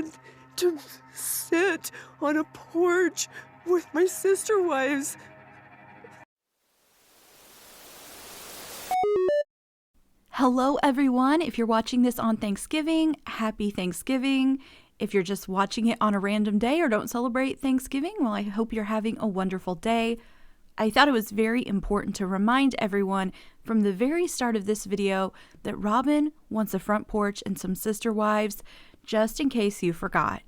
want to sit on a porch with my sister wives. Hello everyone, if you're watching this on Thanksgiving, happy Thanksgiving. If you're just watching it on a random day or don't celebrate Thanksgiving, well, I hope you're having a wonderful day. I thought it was very important to remind everyone from the very start of this video that Robyn wants a front porch and some sister wives, just in case you forgot.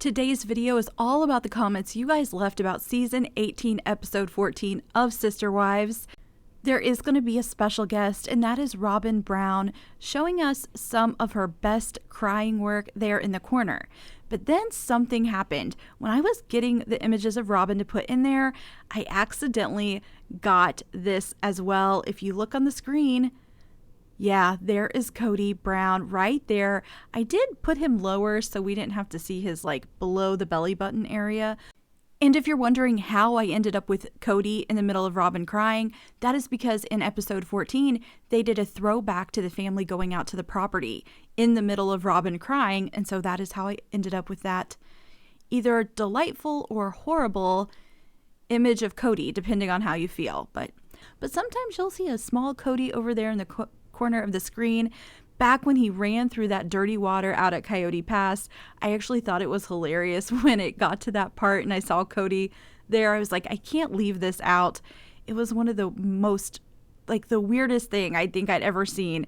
Today's video is all about the comments you guys left about season 18, episode 14 of Sister Wives. There is going to be a special guest, and that is Robyn Brown, showing us some of her best crying work there in the corner. But then something happened. When I was getting the images of Robyn to put in there, I accidentally got this as well. If you look on the screen, yeah, there is Cody Brown right there. I did put him lower so we didn't have to see his below the belly button area. And if you're wondering how I ended up with Cody in the middle of Robyn crying, that is because in episode 14, they did a throwback to the family going out to the property in the middle of Robyn crying. And so that is how I ended up with that either delightful or horrible image of Cody, depending on how you feel. But sometimes you'll see a small Cody over there in the corner of the screen. Back when he ran through that dirty water out at Coyote Pass, I actually thought it was hilarious when it got to that part and I saw Cody there. I was like, I can't leave this out. It was one of the most, the weirdest thing I think I'd ever seen.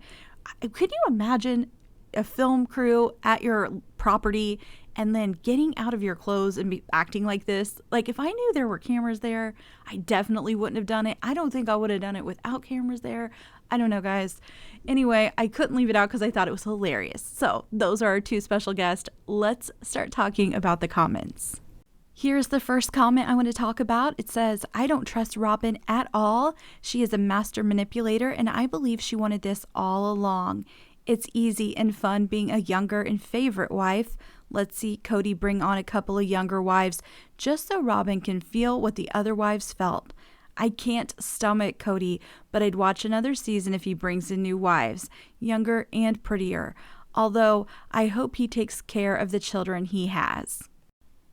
Could you imagine a film crew at your property and then getting out of your clothes and acting like this? If I knew there were cameras there, I definitely wouldn't have done it. I don't think I would have done it without cameras there. I don't know, guys. Anyway, I couldn't leave it out because I thought it was hilarious. So those are our two special guests. Let's start talking about the comments. Here's the first comment I want to talk about. It says, I don't trust Robyn at all. She is a master manipulator, and I believe she wanted this all along. It's easy and fun being a younger and favorite wife. Let's see Cody bring on a couple of younger wives just so Robyn can feel what the other wives felt. I can't stomach Cody, but I'd watch another season if he brings in new wives, younger and prettier. Although I hope he takes care of the children he has.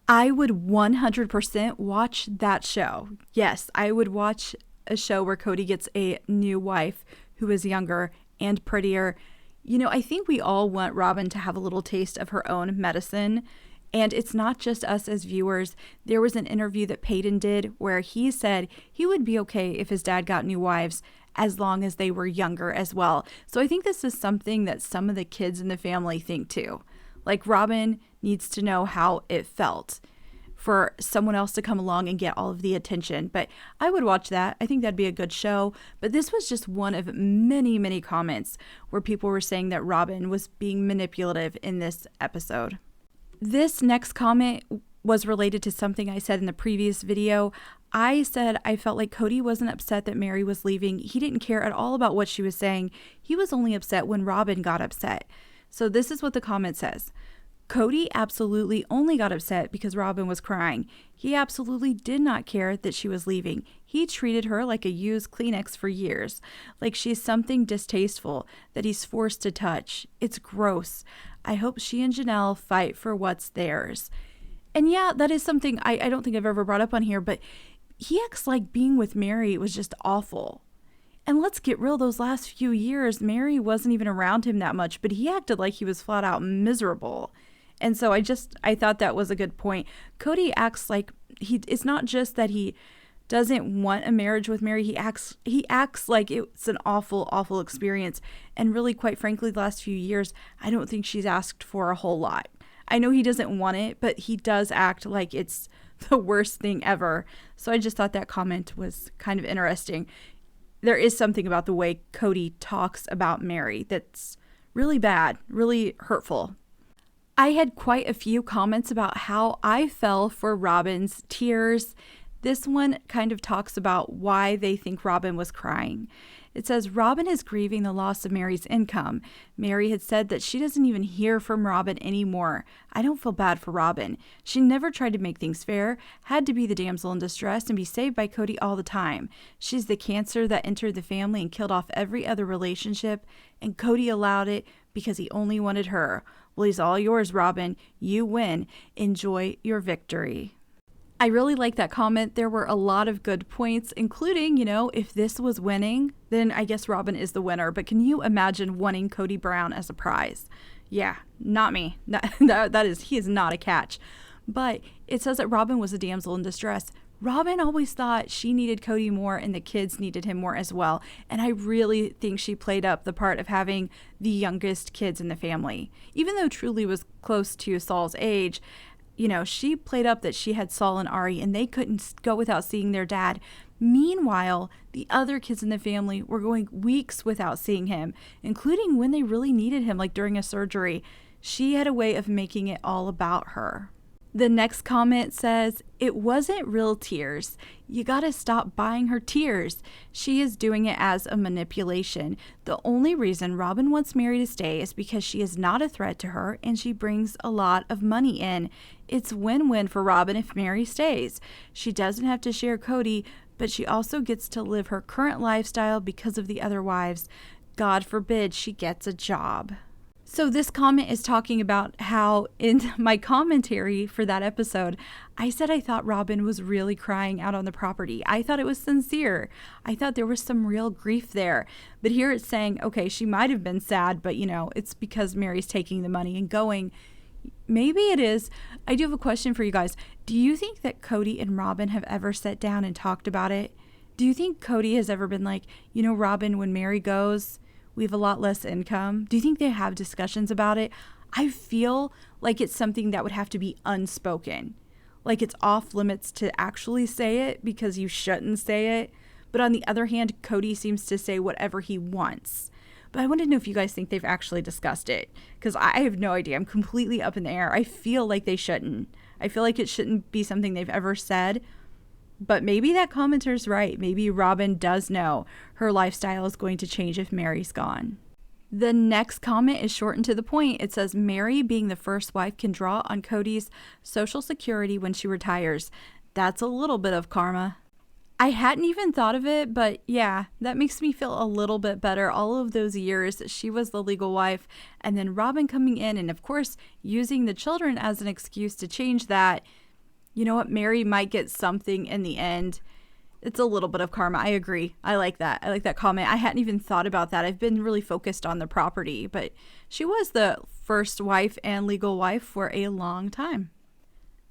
I would 100% watch that show. Yes, I would watch a show where Cody gets a new wife who is younger and prettier. You know, I think we all want Robyn to have a little taste of her own medicine. And it's not just us as viewers. There was an interview that Peyton did where he said he would be okay if his dad got new wives as long as they were younger as well. So I think this is something that some of the kids in the family think too. Robyn needs to know how it felt for someone else to come along and get all of the attention. But I would watch that. I think that'd be a good show. But this was just one of many, many comments where people were saying that Robyn was being manipulative in this episode. This next comment was related to something I said in the previous video. I said I felt like Cody wasn't upset that Meri was leaving. He didn't care at all about what she was saying. He was only upset when Robyn got upset. So this is what the comment says. Cody absolutely only got upset because Robyn was crying. He absolutely did not care that she was leaving. He treated her like a used Kleenex for years, like she's something distasteful that he's forced to touch. It's gross. I hope she and Janelle fight for what's theirs. And yeah, that is something I don't think I've ever brought up on here, but he acts like being with Meri was just awful. And let's get real, those last few years, Meri wasn't even around him that much, but he acted like he was flat out miserable. And so I thought that was a good point. Cody acts like it's not just that he doesn't want a marriage with Meri. He acts like it's an awful, awful experience. And really, quite frankly, the last few years, I don't think she's asked for a whole lot. I know he doesn't want it, but he does act like it's the worst thing ever. So I just thought that comment was kind of interesting. There is something about the way Cody talks about Meri that's really bad, really hurtful. I had quite a few comments about how I fell for Robyn's tears. This one kind of talks about why they think Robyn was crying. It says, Robyn is grieving the loss of Meri's income. Meri had said that she doesn't even hear from Robyn anymore. I don't feel bad for Robyn. She never tried to make things fair, had to be the damsel in distress and be saved by Cody all the time. She's the cancer that entered the family and killed off every other relationship, and Cody allowed it because he only wanted her. Well, he's all yours, Robyn. You win. Enjoy your victory. I really like that comment. There were a lot of good points, including, if this was winning, then I guess Robyn is the winner. But can you imagine wanting Cody Brown as a prize? Yeah, not me. He is not a catch. But it says that Robyn was a damsel in distress. Robyn always thought she needed Cody more and the kids needed him more as well. And I really think she played up the part of having the youngest kids in the family. Even though Truly was close to Saul's age, she played up that she had Saul and Ari and they couldn't go without seeing their dad. Meanwhile, the other kids in the family were going weeks without seeing him, including when they really needed him, like during a surgery. She had a way of making it all about her. The next comment says, it wasn't real tears. You gotta stop buying her tears. She is doing it as a manipulation. The only reason Robyn wants Meri to stay is because she is not a threat to her and she brings a lot of money in. It's win-win for Robyn if Meri stays. She doesn't have to share Cody, but she also gets to live her current lifestyle because of the other wives. God forbid she gets a job. So this comment is talking about how in my commentary for that episode, I said I thought Robyn was really crying out on the property. I thought it was sincere. I thought there was some real grief there. But here it's saying, okay, she might have been sad, but it's because Meri's taking the money and going. Maybe it is. I do have a question for you guys. Do you think that Cody and Robyn have ever sat down and talked about it? Do you think Cody has ever been like, Robyn, when Meri goes, we have a lot less income? Do you think they have discussions about it? I feel like it's something that would have to be unspoken. Like it's off limits to actually say it because you shouldn't say it. But on the other hand, Cody seems to say whatever he wants. But I want to know if you guys think they've actually discussed it, because I have no idea. I'm completely up in the air. I feel like they shouldn't. I feel like it shouldn't be something they've ever said. But maybe that commenter's right. Maybe Robyn does know her lifestyle is going to change if Meri's gone. The next comment is short and to the point. It says, Meri, being the first wife, can draw on Cody's Social Security when she retires. That's a little bit of karma. I hadn't even thought of it, but yeah, that makes me feel a little bit better. All of those years, she was the legal wife, and then Robyn coming in and, of course, using the children as an excuse to change that. You know what? Meri might get something in the end. It's a little bit of karma. I agree. I like that. I like that comment. I hadn't even thought about that. I've been really focused on the property, but she was the first wife and legal wife for a long time.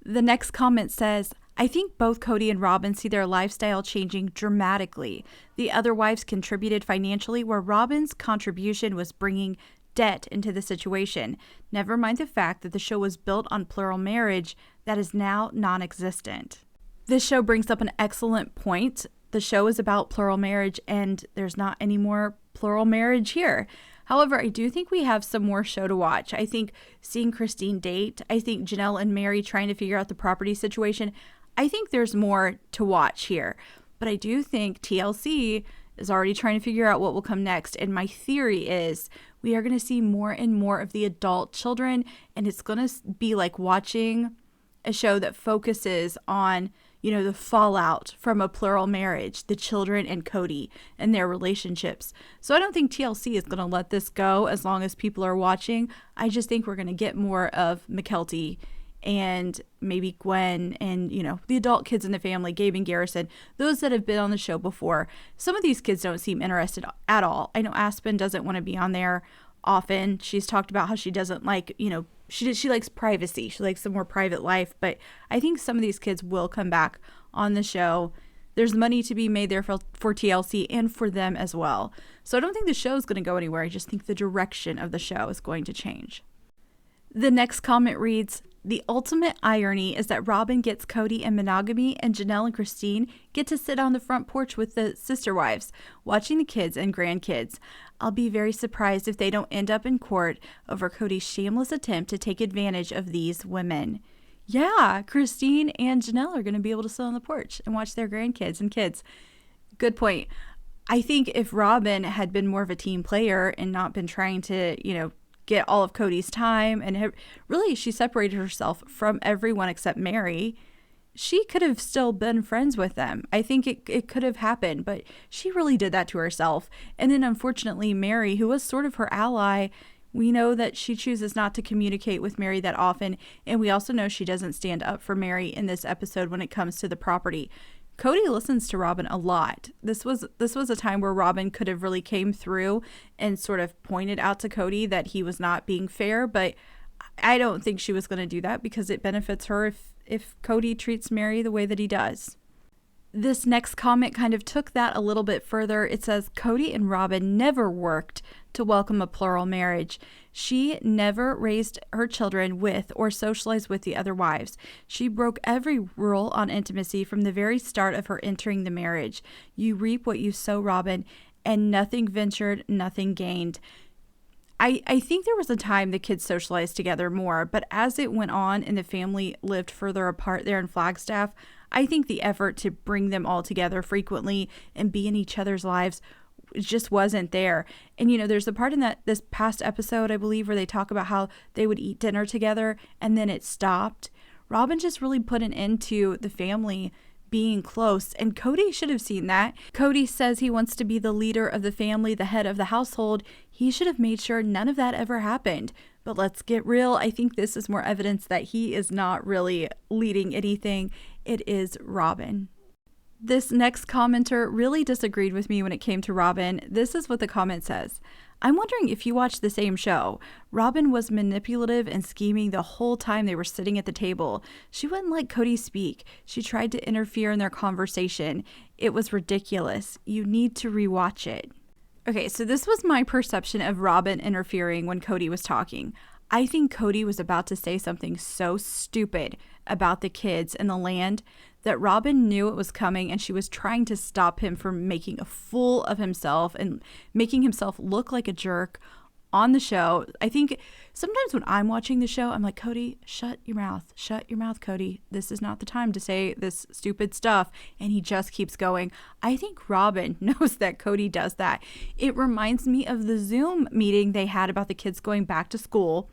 The next comment says, I think both Cody and Robyn see their lifestyle changing dramatically. The other wives contributed financially where Robyn's contribution was bringing debt into the situation. Never mind the fact that the show was built on plural marriage that is now non-existent. This show brings up an excellent point. The show is about plural marriage and there's not any more plural marriage here. However, I do think we have some more show to watch. I think seeing Christine date, I think Janelle and Meri trying to figure out the property situation, I think there's more to watch here. But I do think TLC is already trying to figure out what will come next. And my theory is we are going to see more and more of the adult children. And it's going to be like watching a show that focuses on, the fallout from a plural marriage, the children and Cody and their relationships. So I don't think TLC is going to let this go as long as people are watching. I just think we're going to get more of McKelty and maybe Gwen and, the adult kids in the family, Gabe and Garrison, those that have been on the show before. Some of these kids don't seem interested at all. I know Aspen doesn't want to be on there often. She's talked about how she doesn't like, she likes privacy. She likes a more private life. But I think some of these kids will come back on the show. There's money to be made there for TLC and for them as well. So I don't think the show is going to go anywhere. I just think the direction of the show is going to change. The next comment reads, the ultimate irony is that Robyn gets Cody in monogamy and Janelle and Christine get to sit on the front porch with the sister wives, watching the kids and grandkids. I'll be very surprised if they don't end up in court over Cody's shameless attempt to take advantage of these women. Yeah, Christine and Janelle are going to be able to sit on the porch and watch their grandkids and kids. Good point. I think if Robyn had been more of a team player and not been trying to, get all of Cody's time and really she separated herself from everyone except Meri, she could have still been friends with them. I think it could have happened, but she really did that to herself. And then unfortunately Meri, who was sort of her ally, We know that she chooses not to communicate with Meri that often, and we also know she doesn't stand up for Meri in this episode when it comes to the property. Cody listens to Robyn a lot. This was a time where Robyn could have really came through and sort of pointed out to Cody that he was not being fair, but I don't think she was going to do that because it benefits her if Cody treats Meri the way that he does. This next comment kind of took that a little bit further. It says, Cody and Robyn never worked to welcome a plural marriage. She never raised her children with or socialized with the other wives. She broke every rule on intimacy from the very start of her entering the marriage. You reap what you sow, Robyn, and nothing ventured, nothing gained. I think there was a time the kids socialized together more, but as it went on and the family lived further apart there in Flagstaff, I think the effort to bring them all together frequently and be in each other's lives just wasn't there. And, there's a part in this past episode, I believe, where they talk about how they would eat dinner together and then it stopped. Robyn just really put an end to the family being close, and Cody should have seen that. Cody says he wants to be the leader of the family, the head of the household. He should have made sure none of that ever happened. But let's get real. I think this is more evidence that he is not really leading anything. It is Robyn. This next commenter really disagreed with me when it came to Robyn. This is what the comment says. I'm wondering if you watched the same show. Robyn was manipulative and scheming the whole time they were sitting at the table. She wouldn't let Cody speak. She tried to interfere in their conversation. It was ridiculous. You need to rewatch it. Okay, so this was my perception of Robyn interfering when Cody was talking. I think Cody was about to say something so stupid about the kids and the land that Robyn knew it was coming, and she was trying to stop him from making a fool of himself and making himself look like a jerk on the show. I think sometimes when I'm watching the show, I'm like, Cody, shut your mouth. Shut your mouth, Cody. This is not the time to say this stupid stuff. And he just keeps going. I think Robyn knows that Cody does that. It reminds me of the Zoom meeting they had about the kids going back to school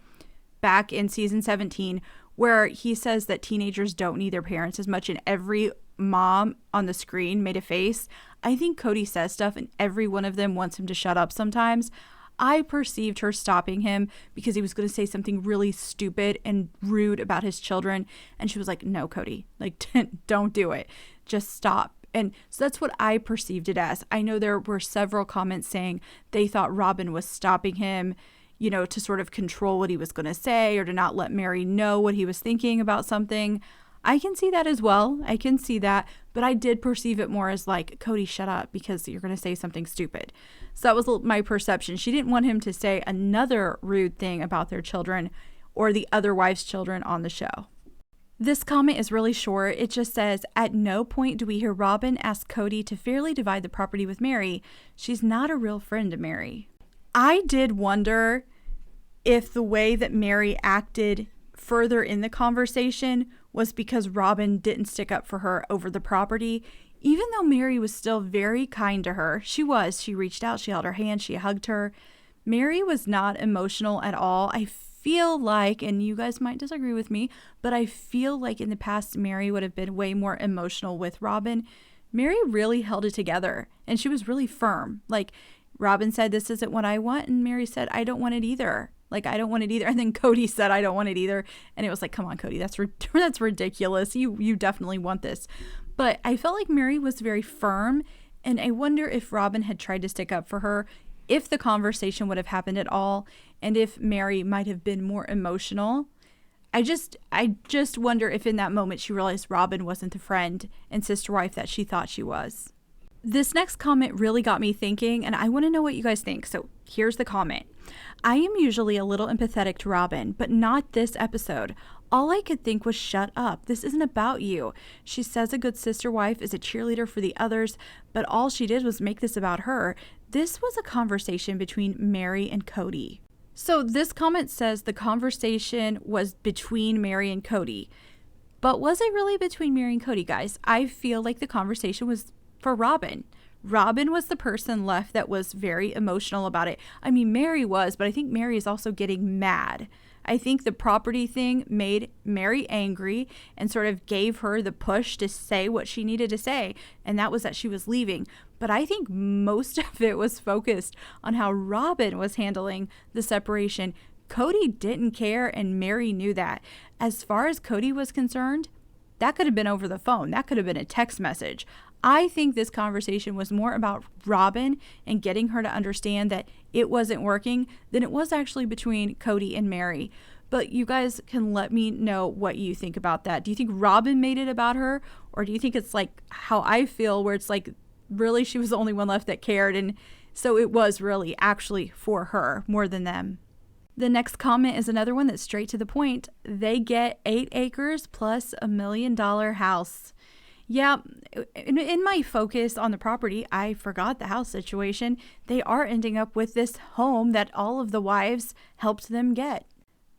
back in season 17, where he says that teenagers don't need their parents as much, and every mom on the screen made a face. I think Cody says stuff and every one of them wants him to shut up sometimes. I perceived her stopping him because he was going to say something really stupid and rude about his children, and she was like, no, Cody, like, don't do it. Just stop. And so that's what I perceived it as. I know there were several comments saying they thought Robyn was stopping him, to sort of control what he was going to say or to not let Meri know what he was thinking about something. I can see that as well. I can see that. But I did perceive it more as like, Cody, shut up because you're going to say something stupid. So that was my perception. She didn't want him to say another rude thing about their children or the other wives' children on the show. This comment is really short. It just says, at no point do we hear Robyn ask Cody to fairly divide the property with Meri. She's not a real friend to Meri. I did wonder if the way that Meri acted further in the conversation was because Robyn didn't stick up for her over the property. Even though Meri was still very kind to her, she reached out, she held her hand, she hugged her. Meri was not emotional at all. I feel like, and you guys might disagree with me, but I feel like in the past, Meri would have been way more emotional with Robyn. Meri really held it together, and she was really firm. Like, Robyn said, this isn't what I want, and Meri said, I don't want it either. Like, I don't want it either. And then Cody said, I don't want it either. And it was like, come on, Cody, that's ridiculous. You definitely want this. But I felt like Meri was very firm, and I wonder if Robyn had tried to stick up for her, if the conversation would have happened at all, and if Meri might have been more emotional. I just wonder if in that moment she realized Robyn wasn't the friend and sister wife that she thought she was. This next comment really got me thinking, and I want to know what you guys think. So here's the comment. I am usually a little empathetic to Robyn, but not this episode. All I could think was, shut up. This isn't about you. She says a good sister wife is a cheerleader for the others, but all she did was make this about her. This was a conversation between Meri and Cody. So this comment says the conversation was between Meri and Cody. But was it really between Meri and Cody, guys? I feel like the conversation was for Robyn. Robyn was the person left that was very emotional about it. I mean, Meri was, but I think Meri is also getting mad I think the property thing made Meri angry and sort of gave her the push to say what she needed to say, and that was that she was leaving. But I think most of it was focused on how Robyn was handling the separation. Cody didn't care, and Meri knew that. As far as Cody was concerned, that could have been over the phone. That could have been a text message. I think this conversation was more about Robyn and getting her to understand that it wasn't working than it was actually between Cody and Meri. But you guys can let me know what you think about that. Do you think Robyn made it about her? Or do you think it's like how I feel, where it's like really she was the only one left that cared, and so it was really actually for her more than them? The next comment is another one that's straight to the point. They get 8 acres plus $1 million house. Yeah, in my focus on the property, I forgot the house situation. They are ending up with this home that all of the wives helped them get.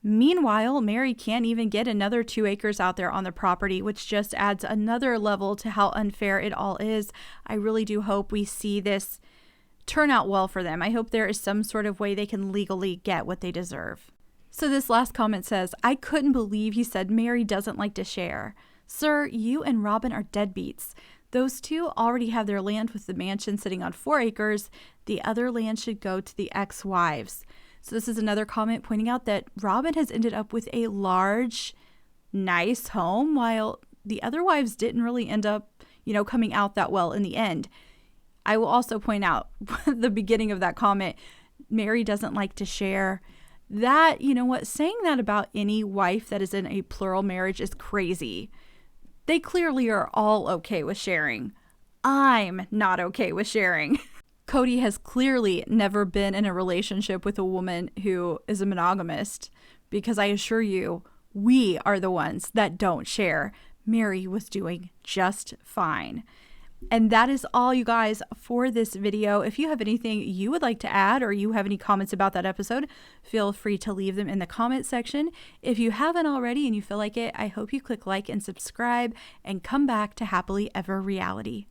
Meanwhile, Meri can't even get another 2 acres out there on the property, which just adds another level to how unfair it all is. I really do hope we see this turn out well for them. I hope there is some sort of way they can legally get what they deserve. So this last comment says, I couldn't believe he said Meri doesn't like to share. Sir, you and Robyn are deadbeats. Those two already have their land with the mansion sitting on 4 acres. The other land should go to the ex-wives. So this is another comment pointing out that Robyn has ended up with a large, nice home, while the other wives didn't really end up, coming out that well in the end. I will also point out the beginning of that comment, Meri doesn't like to share. That, saying that about any wife that is in a plural marriage is crazy. They clearly are all okay with sharing. I'm not okay with sharing. Cody has clearly never been in a relationship with a woman who is a monogamist, because I assure you, we are the ones that don't share. Meri was doing just fine. And that is all, you guys, for this video. If you have anything you would like to add, or you have any comments about that episode, feel free to leave them in the comment section. If you haven't already and you feel like it, I hope you click like and subscribe and come back to Happily Ever Reality.